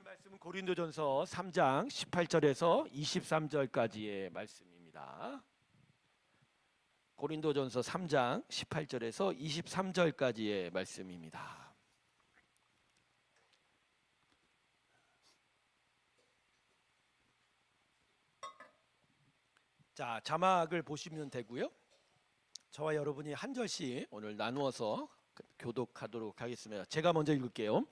말씀은 고린도전서 3장 18절에서 23절까지의 말씀입니다. 고린도전서 3장 18절에서 23절까지의 말씀입니다. 자, 자막을 보시면 되고요. 저와 여러분이 한 절씩 오늘 나누어서 교독하도록 하겠습니다. 제가 먼저 읽을게요.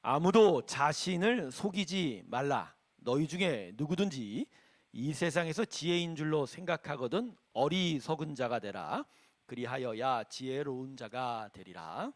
아무도 자신을 속이지 말라. 너희 중에 누구든지 이 세상에서 지혜인 줄로 생각하거든 어리석은 자가 되라. 그리하여야 지혜로운 자가 되리라.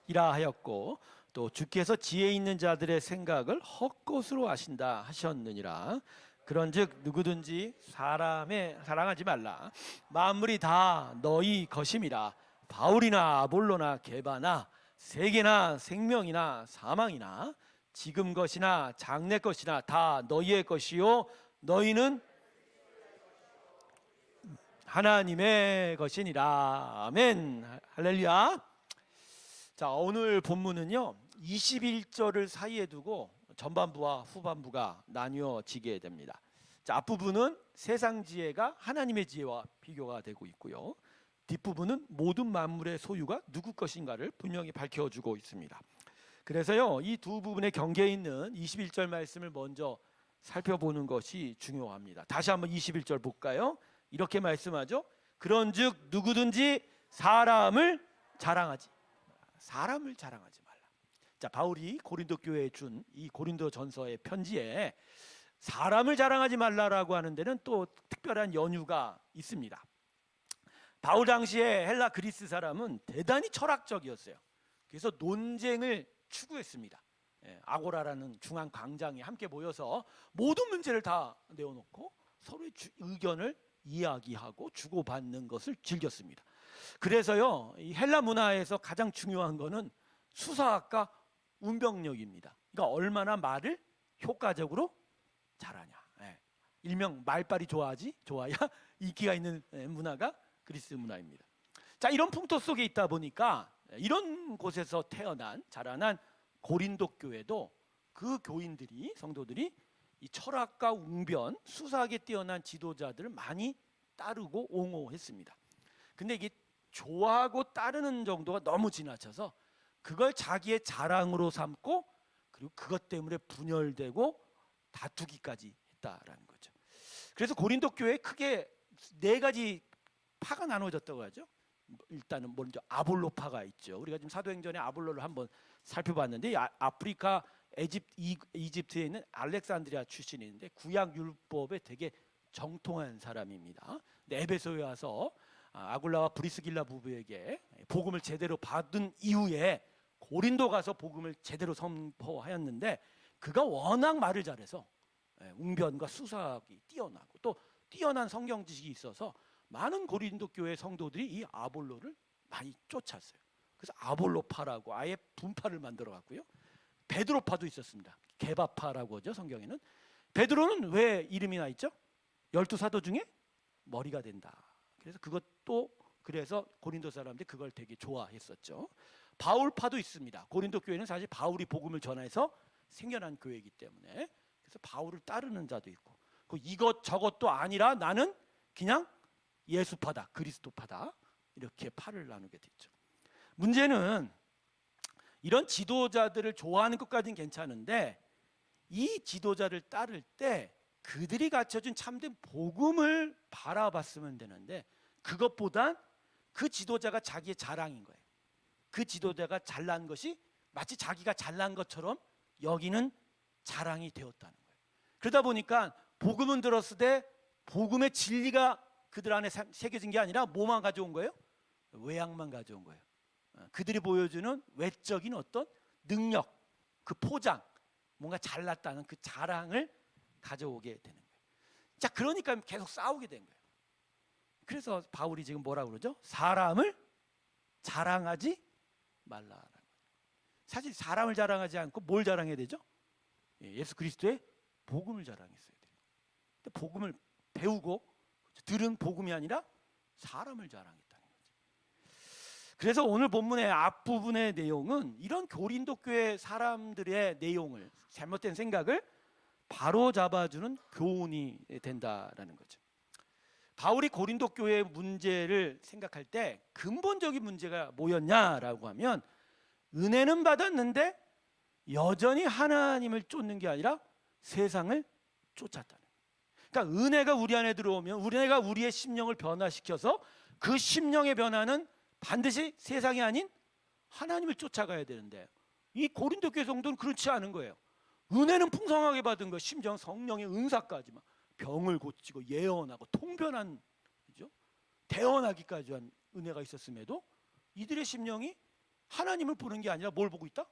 이라 하였고 또 주께서 지혜 있는 자들의 생각을 헛것으로 하신다 하셨느니라. 그런즉 누구든지 사람의 사랑하지 말라. 만물이 다 너희 것임이라. 바울이나 아볼로나 게바나 세계나 생명이나 사망이나 지금 것이나 장래 것이나 다 너희의 것이요 너희는 하나님의 것이니라. 아멘. 할렐루야. 자, 오늘 본문은요 21절을 사이에 두고 전반부와 후반부가 나뉘어지게 됩니다. 자, 앞부분은 세상 지혜가 하나님의 지혜와 비교가 되고 있고요. 뒷부분은 모든 만물의 소유가 누구 것인가를 분명히 밝혀주고 있습니다. 그래서요 이 두 부분의 경계에 있는 21절 말씀을 먼저 살펴보는 것이 중요합니다. 다시 한번 21절 볼까요? 이렇게 말씀하죠. 그런즉 누구든지 사람을 자랑하지 말라. 자, 바울이 고린도 교회에 준 이 고린도 전서의 편지에 사람을 자랑하지 말라라고 하는 데는 또 특별한 연유가 있습니다. 바울 당시에 헬라 그리스 사람은 대단히 철학적이었어요. 그래서 논쟁을 추구했습니다. 아고라라는 중앙 광장에 함께 모여서 모든 문제를 다 내어놓고 서로의 의견을 이야기하고 주고받는 것을 즐겼습니다. 그래서요 이 헬라 문화에서 가장 중요한 거는 수사학과 운병력입니다. 그러니까 얼마나 말을 효과적으로 잘하냐. 일명 말빨이 좋아야 인기가 있는 문화가 그리스 문화입니다. 자, 이런 풍토 속에 있다 보니까 이런 곳에서 자라난 고린도 교회도 그 교인들이 성도들이 이 철학과 웅변, 수사학에 뛰어난 지도자들을 많이 따르고 옹호했습니다. 근데 이게 좋아하고 따르는 정도가 너무 지나쳐서 그걸 자기의 자랑으로 삼고 그리고 그것 때문에 분열되고 다투기까지 했다라는 거죠. 그래서 고린도 교회에 크게 네 가지 파가 나눠졌다고 하죠. 일단은 먼저 아볼로파가 있죠. 우리가 지금 사도행전에 아볼로를 한번 살펴봤는데 아프리카 이집트에 있는 알렉산드리아 출신인데 구약 율법에 되게 정통한 사람입니다. 에베소에 와서 아굴라와 브리스길라 부부에게 복음을 제대로 받은 이후에 고린도 가서 복음을 제대로 선포하였는데 그가 워낙 말을 잘해서 웅변과 수사학이 뛰어나고 또 뛰어난 성경 지식이 있어서 많은 고린도 교회 성도들이 이 아볼로를 많이 쫓았어요. 그래서 아볼로파라고 아예 분파를 만들어 갔고요. 베드로파도 있었습니다. 게바파라고 하죠. 성경에는. 베드로는 왜 이름이 나 있죠? 12사도 중에 머리가 된다. 그래서 고린도 사람들이 그걸 되게 좋아했었죠. 바울파도 있습니다. 고린도 교회는 사실 바울이 복음을 전해서 생겨난 교회이기 때문에 그래서 바울을 따르는 자도 있고 이것저것도 아니라 나는 그냥 예수파다, 그리스도파다 이렇게 파를 나누게 됐죠. 문제는 이런 지도자들을 좋아하는 것까지는 괜찮은데 이 지도자를 따를 때 그들이 갖춰준 참된 복음을 바라봤으면 되는데 그것보단 그 지도자가 자기의 자랑인 거예요. 그 지도자가 잘난 것이 마치 자기가 잘난 것처럼 여기는 자랑이 되었다는 거예요. 그러다 보니까 복음은 들었을 때 복음의 진리가 그들 안에 새겨진 게 아니라 뭐만 가져온 거예요? 외양만 가져온 거예요. 그들이 보여주는 외적인 어떤 능력, 그 포장, 뭔가 잘났다는 그 자랑을 가져오게 되는 거예요. 자, 그러니까 계속 싸우게 된 거예요. 그래서 바울이 지금 뭐라고 그러죠? 사람을 자랑하지 말라라는 거예요. 사실 사람을 자랑하지 않고 뭘 자랑해야 되죠? 예수 그리스도의 복음을 자랑했어야 돼요. 근데 복음을 배우고 그들은 복음이 아니라 사람을 자랑했다는 거죠. 그래서 오늘 본문의 앞부분의 내용은 이런 고린도 교회 사람들의 내용을, 잘못된 생각을 바로 잡아주는 교훈이 된다라는 거죠. 바울이 고린도 교회의 문제를 생각할 때 근본적인 문제가 뭐였냐라고 하면, 은혜는 받았는데 여전히 하나님을 쫓는 게 아니라 세상을 쫓았다는 거예요. 그러니까 은혜가 우리 안에 들어오면, 은혜가 우리의 심령을 변화시켜서 그 심령의 변화는 반드시 세상이 아닌 하나님을 쫓아가야 되는데, 이 고린도 교회 성도는 그렇지 않은 거예요. 은혜는 풍성하게 받은 거, 심지어 성령의 은사까지 막 병을 고치고 예언하고 통변한, 그죠? 대언하기까지 한 은혜가 있었음에도 이들의 심령이 하나님을 보는 게 아니라 뭘 보고 있다?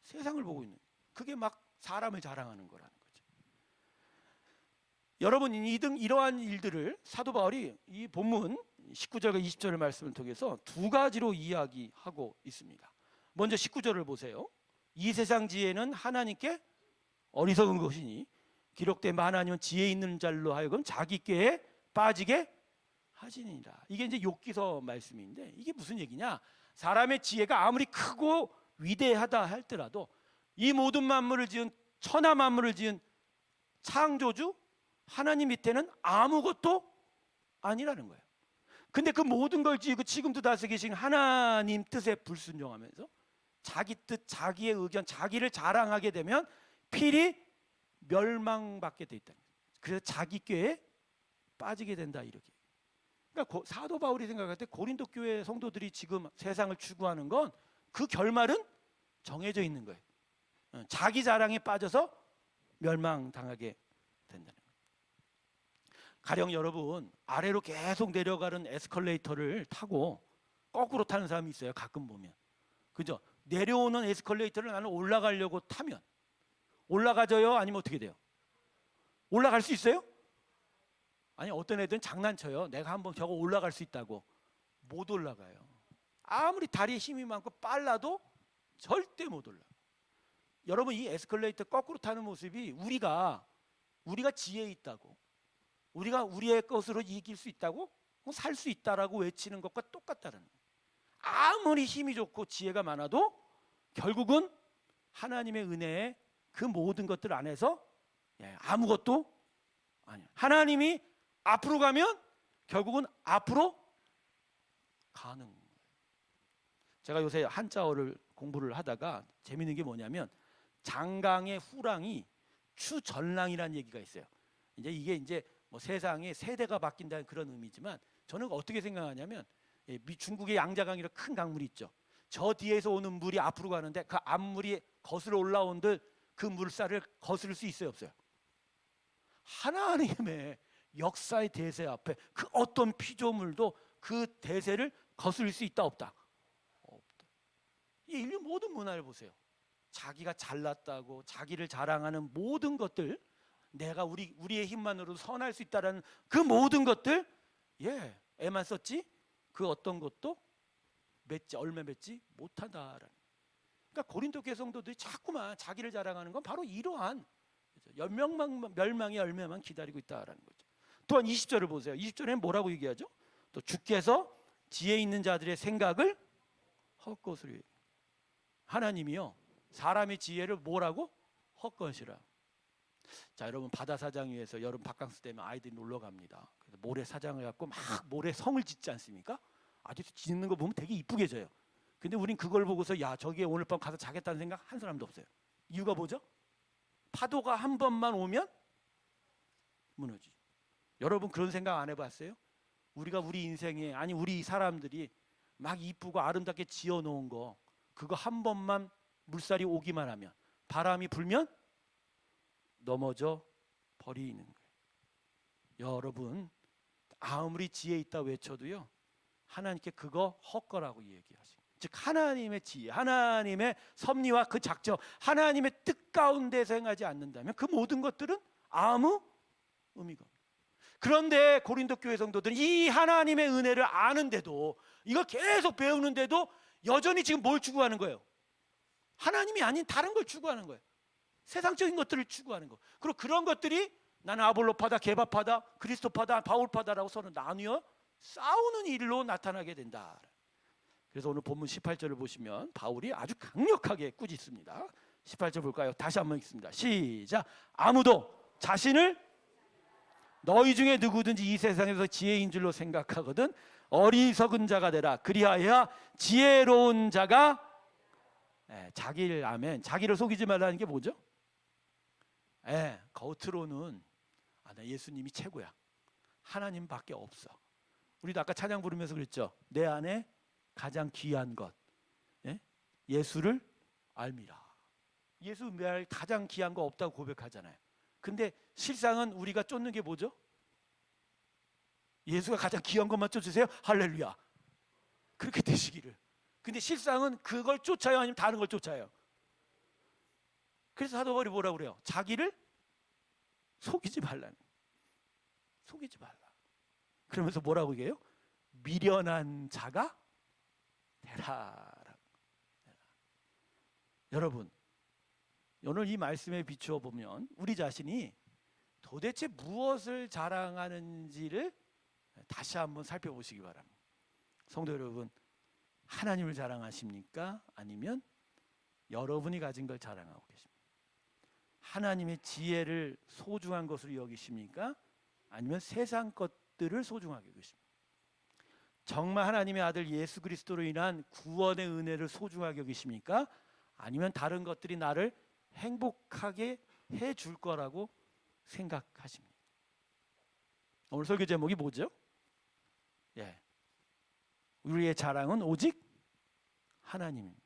세상을 보고 있는. 그게 막 사람을 자랑하는 거라는 거죠. 여러분, 이러한 일들을 사도 바울이 이 본문 19절과 20절의 말씀을 통해서 두 가지로 이야기하고 있습니다. 먼저 19절을 보세요. 이 세상 지혜는 하나님께 어리석은 것이니 기록된 하나님은 지혜 있는 자로 하여금 자기 꾀에 빠지게 하시니라. 이게 이제 욥기서 말씀인데, 이게 무슨 얘기냐? 사람의 지혜가 아무리 크고 위대하다 할지라도 이 모든 만물을 지은, 천하 만물을 지은 창조주 하나님 밑에는 아무것도 아니라는 거예요. 근데 그 모든 걸 지고 지금도 다스리신 하나님 뜻에 불순종하면서 자기 뜻, 자기의 의견, 자기를 자랑하게 되면 필히 멸망받게 돼 있다. 그래서 자기 꾀에 빠지게 된다, 이렇게. 그러니까 사도 바울이 생각할 때 고린도 교회 성도들이 지금 세상을 추구하는 건 그 결말은 정해져 있는 거예요. 자기 자랑에 빠져서 멸망당하게 된다는 거예요. 가령 여러분, 아래로 계속 내려가는 에스컬레이터를 타고 거꾸로 타는 사람이 있어요. 가끔 보면. 그죠? 내려오는 에스컬레이터를 나는 올라가려고 타면 올라가져요? 아니면 어떻게 돼요? 올라갈 수 있어요? 아니, 어떤 애들은 장난쳐요. 내가 한번 저거 올라갈 수 있다고. 못 올라가요. 아무리 다리에 힘이 많고 빨라도 절대 못 올라가요. 여러분, 이 에스컬레이터 거꾸로 타는 모습이 우리가 지혜 있다고, 우리가 우리의 것으로 이길 수 있다고, 살 수 있다라고 외치는 것과 똑같다는 거예요. 아무리 힘이 좋고 지혜가 많아도 결국은 하나님의 은혜에 그 모든 것들 안에서 아무것도 아니야. 하나님이 앞으로 가면 결국은 앞으로 가는 거예요. 제가 요새 한자어를 공부를 하다가 재밌는 게 뭐냐면, 장강의 후랑이 추전랑이라는 얘기가 있어요. 이게 이제 뭐 세상에 세대가 바뀐다는 그런 의미지만, 저는 어떻게 생각하냐면, 중국의 양자강이라는 큰 강물이 있죠. 저 뒤에서 오는 물이 앞으로 가는데 그 앞물이 거슬러 올라온들 그 물살을 거스를 수 있어요, 없어요? 하나님의 역사의 대세 앞에 그 어떤 피조물도 그 대세를 거스를 수 있다, 없다? 없다. 이 인류 모든 문화를 보세요. 자기가 잘났다고 자기를 자랑하는 모든 것들, 내가 우리의 힘만으로도 선할 수 있다라는 그 모든 것들, 애만 썼지 그 어떤 것도 얼마 맺지 못한다라는. 그러니까 고린도 교회 성도들이 자꾸만 자기를 자랑하는 건 바로 이러한 멸망이 얼마만 기다리고 있다라는 거죠. 또한 20절을 보세요. 20절에는 뭐라고 얘기하죠? 또 주께서 지혜 있는 자들의 생각을 헛것으로 얘기해요. 하나님이요, 사람의 지혜를 뭐라고? 헛것이라. 자, 여러분, 바다 사장 위에서 여름 바캉스 되면 아이들이 놀러 갑니다. 그래서 모래 사장을 갖고 막 모래 성을 짓지 않습니까? 아주 짓는 거 보면 되게 이쁘게 져요. 근데 우린 그걸 보고서 야, 저기에 오늘 밤 가서 자겠다는 생각 한 사람도 없어요. 이유가 뭐죠? 파도가 한 번만 오면 무너지죠. 여러분, 그런 생각 안 해봤어요? 우리가 우리 인생에, 아니 우리 사람들이 막 이쁘고 아름답게 지어놓은 거, 그거 한 번만 물살이 오기만 하면, 바람이 불면 넘어져 버리는 거예요. 여러분, 아무리 지혜 있다 외쳐도요, 하나님께 그거 헛거라고 얘기하시고, 즉 하나님의 지혜, 하나님의 섭리와 그 작정, 하나님의 뜻 가운데서 행하지 않는다면 그 모든 것들은 아무 의미가 없어요. 그런데 고린도 교회 성도들은 이 하나님의 은혜를 아는데도, 이걸 계속 배우는데도 여전히 지금 뭘 추구하는 거예요? 하나님이 아닌 다른 걸 추구하는 거예요. 세상적인 것들을 추구하는 거. 그리고 그런 것들이 나는 아볼로파다, 게바파다, 그리스도파다, 바울파다라고 서로 나뉘어 싸우는 일로 나타나게 된다. 그래서 오늘 본문 18절을 보시면 바울이 아주 강력하게 꾸짖습니다. 18절 볼까요? 다시 한번 읽습니다. 시작. 아무도 자신을 너희 중에 누구든지 이 세상에서 지혜인 줄로 생각하거든 어리석은 자가 되라. 그리하여 지혜로운 자가 자기를 아멘. 자기를 속이지 말라는 게 뭐죠? 겉으로는 나 예수님이 최고야. 하나님밖에 없어. 우리도 아까 찬양 부르면서 그랬죠. 내 안에 가장 귀한 것 예수를 알미라. 예수 외에 가장 귀한 거 없다고 고백하잖아요. 근데 실상은 우리가 쫓는 게 뭐죠? 예수가 가장 귀한 것만 쫓으세요. 할렐루야. 그렇게 되시기를. 근데 실상은 그걸 쫓아요, 아니면 다른 걸 쫓아요? 그래서 사도 바울이 뭐라고 그래요? 자기를 속이지 말라는. 속이지 말라. 그러면서 뭐라고 얘기해요? 미련한 자가 되라. 여러분, 오늘 이 말씀에 비추어 보면 우리 자신이 도대체 무엇을 자랑하는지를 다시 한번 살펴보시기 바랍니다. 성도 여러분, 하나님을 자랑하십니까? 아니면 여러분이 가진 걸 자랑하고 계십니까? 하나님의 지혜를 소중한 것으로 여기십니까? 아니면 세상 것들을 소중하게 여기십니까? 정말 하나님의 아들 예수 그리스도로 인한 구원의 은혜를 소중하게 여기십니까? 아니면 다른 것들이 나를 행복하게 해줄 거라고 생각하십니까? 오늘 설교 제목이 뭐죠? 우리의 자랑은 오직 하나님입니다.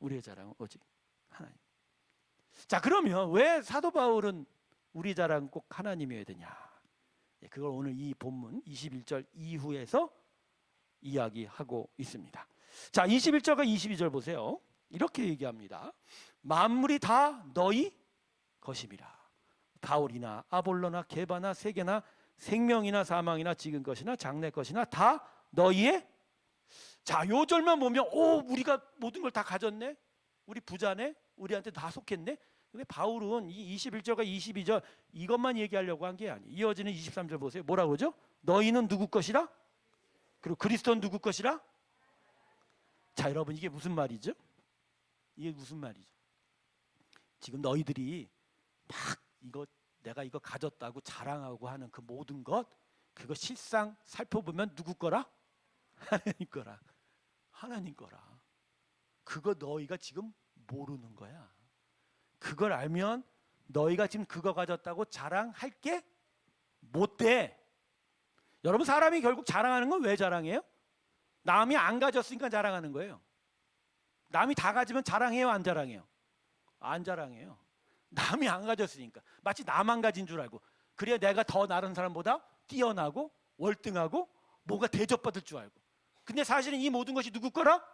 우리의 자랑은 오직 하나님. 자, 그러면 왜 사도 바울은 우리 자랑은 꼭 하나님이어야 되냐? 그걸 오늘 이 본문 21절 이후에서 이야기하고 있습니다. 자, 21절과 22절 보세요. 이렇게 얘기합니다. 만물이 다 너희 것임이라. 바울이나 아볼로나 게바나 세계나 생명이나 사망이나 지금 것이나 장래 것이나 다 너희의. 자, 요 절만 보면 우리가 모든 걸 다 가졌네. 우리 부자네. 우리한테 다 속했네. 근데 바울은 이 21절과 22절 이것만 얘기하려고 한 게 아니에요. 이어지는 23절 보세요. 뭐라고 그러죠? 너희는 누구 것이라? 그리고 그리스도는 누구 것이라? 자, 여러분, 이게 무슨 말이죠? 이게 무슨 말이죠? 지금 너희들이 막 내가 이거 가졌다고 자랑하고 하는 그 모든 것, 그거 실상 살펴보면 누구 거라? 하나님 거라. 하나님 거라. 그거 너희가 지금 모르는 거야. 그걸 알면 너희가 지금 그거 가졌다고 자랑할 게 못 돼. 여러분, 사람이 결국 자랑하는 건 왜 자랑해요? 남이 안 가졌으니까 자랑하는 거예요. 남이 다 가지면 자랑해요, 안 자랑해요? 안 자랑해요. 남이 안 가졌으니까. 마치 나만 가진 줄 알고. 그래야 내가 더 다른 사람보다 뛰어나고 월등하고 뭐가 대접받을 줄 알고. 근데 사실은 이 모든 것이 누구 거라?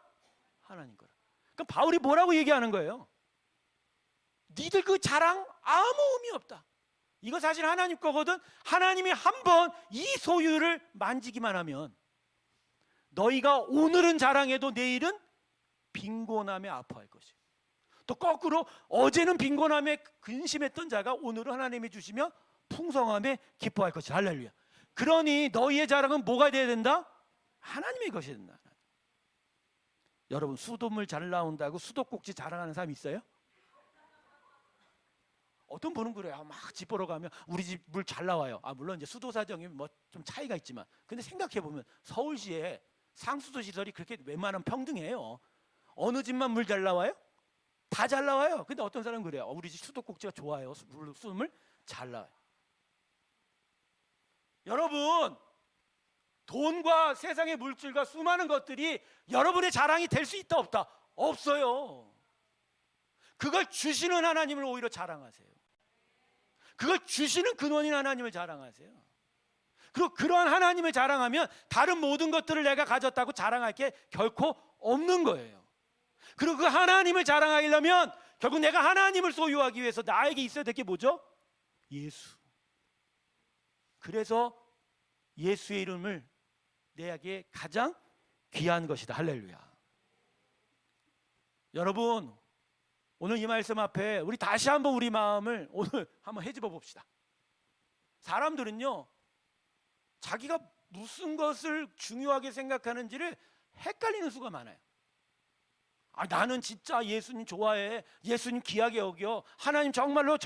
하나님 거라. 그럼 바울이 뭐라고 얘기하는 거예요? 니들 그 자랑 아무 의미 없다. 이거 사실 하나님 거거든. 하나님이 한번 이 소유를 만지기만 하면 너희가 오늘은 자랑해도 내일은 빈곤함에 아파할 것이에요. 또 거꾸로 어제는 빈곤함에 근심했던 자가 오늘은 하나님이 주시며 풍성함에 기뻐할 것이다. 할렐루야. 그러니 너희의 자랑은 뭐가 돼야 된다? 하나님의 것이 된다. 여러분, 수돗물 잘 나온다고 수도꼭지 자랑하는 사람 있어요? 어떤 분은 그래요. 막 집 보러 가면 우리 집 물 잘 나와요. 물론 이제 수도 사정이 뭐 좀 차이가 있지만, 근데 생각해 보면 서울시에 상수도 시설이 그렇게 웬만하면 평등해요. 어느 집만 물 잘 나와요? 다 잘 나와요. 근데 어떤 사람은 그래요. 우리 집 수도꼭지가 좋아요. 수돗물 잘 나와요. 여러분, 돈과 세상의 물질과 수많은 것들이 여러분의 자랑이 될 수 있다 없다? 없어요. 그걸 주시는 하나님을 오히려 자랑하세요. 그걸 주시는 근원인 하나님을 자랑하세요. 그리고 그러한 하나님을 자랑하면 다른 모든 것들을 내가 가졌다고 자랑할 게 결코 없는 거예요. 그리고 그 하나님을 자랑하려면 결국 내가 하나님을 소유하기 위해서 나에게 있어야 될 게 뭐죠? 예수. 그래서 예수의 이름을 내게 가장 귀한 것이다. 할렐루야. 여러분, 오늘 이 말씀 앞에 우리 다시 한번 우리 마음을 오늘 한번 헤집어 봅시다. 사람들은요, 자기가 무슨 것을 중요하게 생각하는지를 헷갈리는 수가 많아요. 나는 진짜 예수님 좋아해. 예수님 귀하게 여겨. 하나님 정말로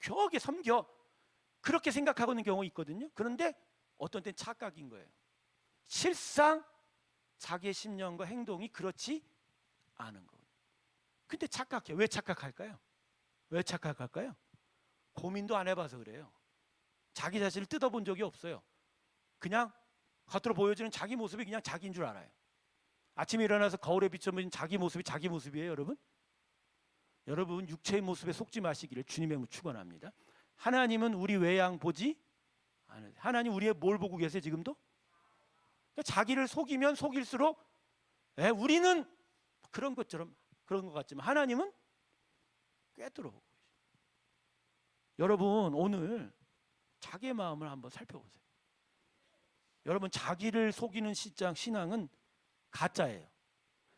겨하게 섬겨. 그렇게 생각하고 있는 경우가 있거든요. 그런데 어떤 때는 착각인 거예요. 실상 자기의 심령과 행동이 그렇지 않은 거예요. 근데 착각해요. 왜 착각할까요? 왜 착각할까요? 고민도 안 해봐서 그래요. 자기 자신을 뜯어본 적이 없어요. 그냥 겉으로 보여지는 자기 모습이 그냥 자기인 줄 알아요. 아침에 일어나서 거울에 비춰보는 자기 모습이 자기 모습이에요, 여러분? 여러분, 육체의 모습에 속지 마시기를 주님의 축원합니다. 하나님은 우리 외양 보지 않으세요. 하나님 우리의 뭘 보고 계세요, 지금도? 그러니까 자기를 속이면 속일수록 우리는 그런 것처럼 그런 것 같지만 하나님은 꿰뚫어보고 계세요. 여러분, 오늘 자기의 마음을 한번 살펴보세요. 여러분, 자기를 속이는 신앙은 가짜예요.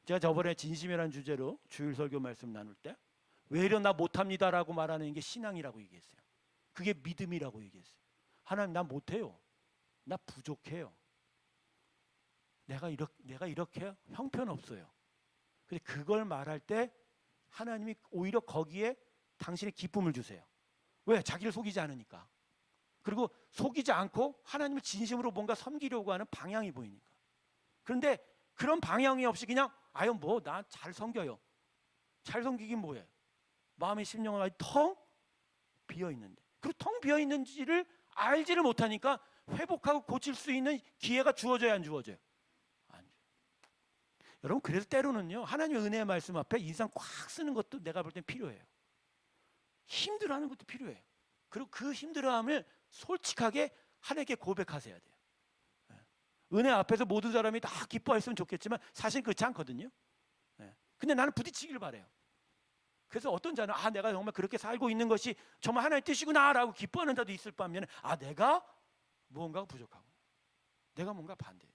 제가 저번에 진심이라는 주제로 주일 설교 말씀 나눌 때 외려 나 못합니다라고 말하는 게 신앙이라고 얘기했어요. 그게 믿음이라고 얘기했어요. 하나님, 나 못해요. 나 부족해요. 내가 이렇게 형편없어요. 근데 그걸 말할 때 하나님이 오히려 거기에 당신의 기쁨을 주세요. 왜? 자기를 속이지 않으니까. 그리고 속이지 않고 하나님을 진심으로 뭔가 섬기려고 하는 방향이 보이니까. 그런데 그런 방향이 없이 그냥 뭐 나 잘 섬겨요. 잘 섬기긴 뭐예요? 마음의 심령은 텅 비어 있는데, 그리고 텅 비어 있는지를 알지를 못하니까 회복하고 고칠 수 있는 기회가 주어져야 안 주어져요? 안 줘요. 여러분, 그래서 때로는요, 하나님의 은혜의 말씀 앞에 인상 꽉 쓰는 것도 내가 볼 땐 필요해요. 힘들어하는 것도 필요해요. 그리고 그 힘들어함을 솔직하게 하나님께 고백하셔야 돼요. 은혜 앞에서 모든 사람이 다 기뻐했으면 좋겠지만 사실 그렇지 않거든요. 근데 나는 부딪히기를 바래요. 그래서 어떤 자는 내가 정말 그렇게 살고 있는 것이 정말 하나님의 뜻이구나 라고 기뻐하는 자도 있을 반면에 내가 무언가가 부족하구나, 내가 뭔가 반대해,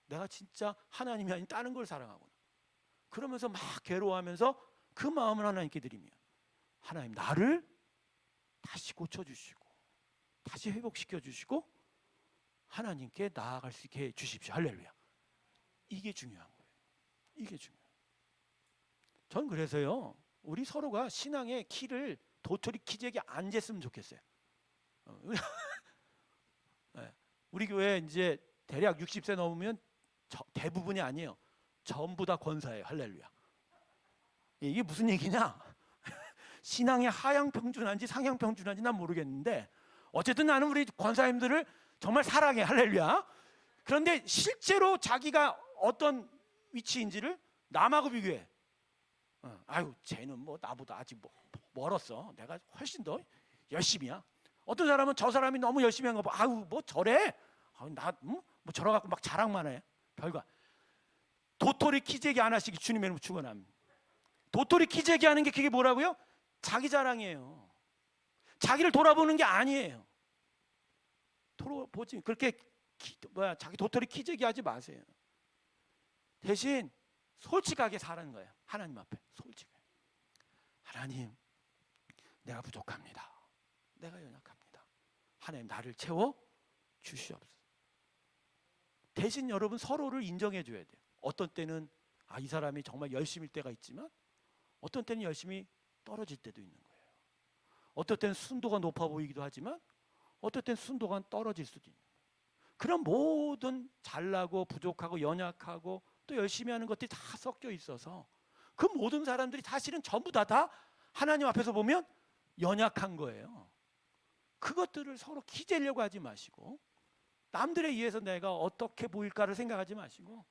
내가 진짜 하나님이 아닌 다른 걸 사랑하구나, 그러면서 막 괴로워하면서 그 마음을 하나님께 드리면 하나님 나를 다시 고쳐주시고 다시 회복시켜 주시고 하나님께 나아갈 수 있게 해주십시오. 할렐루야. 이게 중요한 거예요. 이게 중요해요. 전 그래서요, 우리 서로가 신앙의 키를 도토리 키재기 안 쟀으면 좋겠어요. 우리 교회 이제 대략 60세 넘으면 대부분이 아니에요. 전부 다 권사예요. 할렐루야. 이게 무슨 얘기냐? 신앙의 하향평준한지 상향평준한지 난 모르겠는데 어쨌든 나는 우리 권사님들을 정말 사랑해. 할렐루야. 그런데 실제로 자기가 어떤 위치인지를 남하고 비교해. 쟤는 뭐 나보다 아직 멀었어. 내가 훨씬 더 열심히야. 어떤 사람은 저 사람이 너무 열심히 한 거 봐. 뭐 저래? 뭐 저러갖고 막 자랑만 해. 별거. 도토리 키재기 안 하시기 주님의 이름으로 축원합니다. 도토리 키재기 하는 게 그게 뭐라고요? 자기 자랑이에요. 자기를 돌아보는 게 아니에요. 보지 그렇게 자기 도토리 키재기 하지 마세요. 대신 솔직하게 사는 거예요. 하나님 앞에 솔직하게. 하나님, 내가 부족합니다. 내가 연약합니다. 하나님 나를 채워 주시옵소서. 대신 여러분 서로를 인정해 줘야 돼요. 어떤 때는 이 사람이 정말 열심일 때가 있지만 어떤 때는 열심히 떨어질 때도 있는 거예요. 어떤 때는 순도가 높아 보이기도 하지만 어떤 때는 순도가 떨어질 수도 있는 거예요. 그런 모든 잘나고 부족하고 연약하고 또 열심히 하는 것들이 다 섞여 있어서 그 모든 사람들이 사실은 전부 다 하나님 앞에서 보면 연약한 거예요. 그것들을 서로 키재려고 하지 마시고 남들에 의해서 내가 어떻게 보일까를 생각하지 마시고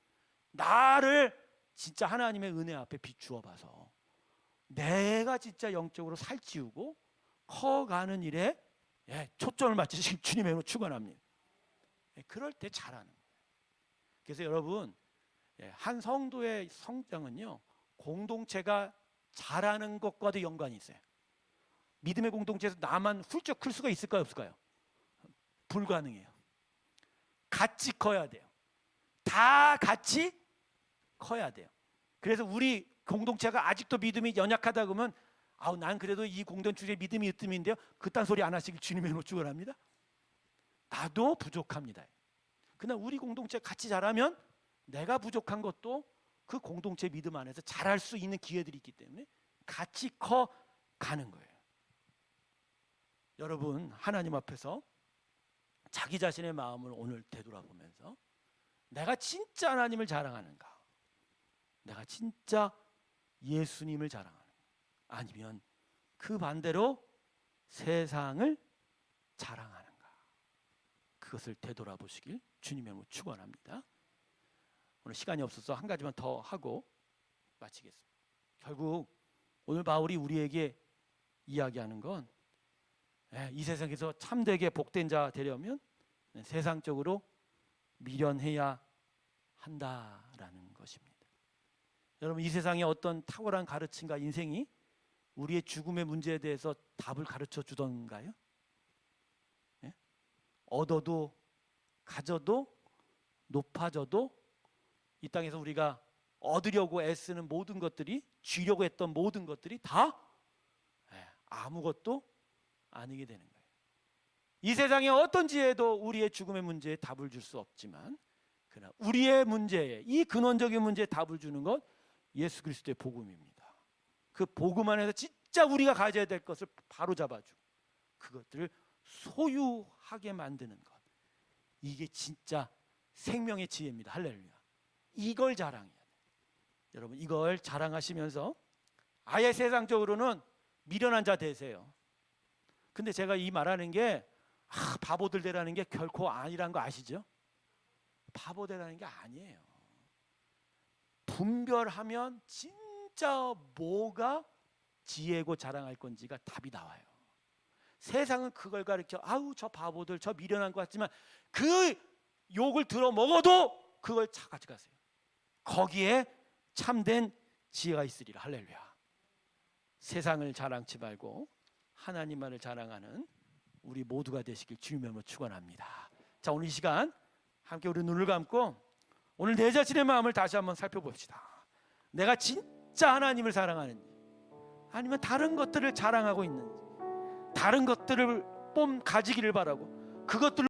나를 진짜 하나님의 은혜 앞에 비추어 봐서 내가 진짜 영적으로 살찌우고 커가는 일에 초점을 맞추실 주님의 이름으로 축원합니다. 그럴 때 잘하는 거예요. 그래서 여러분, 한 성도의 성장은요, 공동체가 잘하는 것과도 연관이 있어요. 믿음의 공동체에서 나만 훌쩍 클 수가 있을까요, 없을까요? 불가능해요. 같이 커야 돼요. 다 같이 커야 돼요. 그래서 우리 공동체가 아직도 믿음이 연약하다 그러면 아우 난 그래도 이 공동체에 믿음이 으뜸인데요. 그딴 소리 안 하시길 주님의 이름으로 축원합니다. 나도 부족합니다. 그러나 우리 공동체 같이 자라면 내가 부족한 것도 그 공동체 믿음 안에서 자랄 수 있는 기회들이 있기 때문에 같이 커 가는 거예요. 여러분 하나님 앞에서 자기 자신의 마음을 오늘 되돌아보면서 내가 진짜 하나님을 자랑하는가? 내가 진짜 예수님을 자랑하는가? 아니면 그 반대로 세상을 자랑하는가? 그것을 되돌아보시길 주님의 이름으로 축원합니다. 오늘 시간이 없어서 한 가지만 더 하고 마치겠습니다. 결국 오늘 바울이 우리에게 이야기하는 건 이 세상에서 참되게 복된 자 되려면 세상적으로 미련해야 한다라는 것입니다. 여러분 이 세상에 어떤 탁월한 가르침과 인생이 우리의 죽음의 문제에 대해서 답을 가르쳐 주던가요? 얻어도 가져도 높아져도 이 땅에서 우리가 얻으려고 애쓰는 모든 것들이, 쥐려고 했던 모든 것들이 다 아무것도 아니게 되는 거예요. 이 세상에 어떤 지혜도 우리의 죽음의 문제에 답을 줄 수 없지만 그러나 우리의 문제에, 이 근원적인 문제에 답을 주는 것 예수 그리스도의 복음입니다. 그 복음 안에서 진짜 우리가 가져야 될 것을 바로 잡아주고 그것들을 소유하게 만드는 것, 이게 진짜 생명의 지혜입니다. 할렐루야. 이걸 자랑해야 돼요. 여러분 이걸 자랑하시면서 아예 세상적으로는 미련한 자 되세요. 근데 제가 이 말하는 게 바보들 되라는 게 결코 아니란 거 아시죠? 바보 되라는 게 아니에요. 분별하면 진짜 뭐가 지혜고 자랑할 건지가 답이 나와요. 세상은 그걸 가르쳐 아우 저 바보들 저 미련한 것 같지만 그 욕을 들어 먹어도 그걸 가져가세요. 거기에 참된 지혜가 있으리라. 할렐루야. 세상을 자랑치 말고 하나님만을 자랑하는 우리 모두가 되시길 주님의 이름으로 축원합니다. 자, 오늘 이 시간 함께 우리 눈을 감고 오늘 내 자신의 마음을 다시 한번 살펴봅시다. 내가 진짜 하나님을 사랑하는지 아니면 다른 것들을 자랑하고 있는지, 다른 것들을 가지기를 바라고 그것들을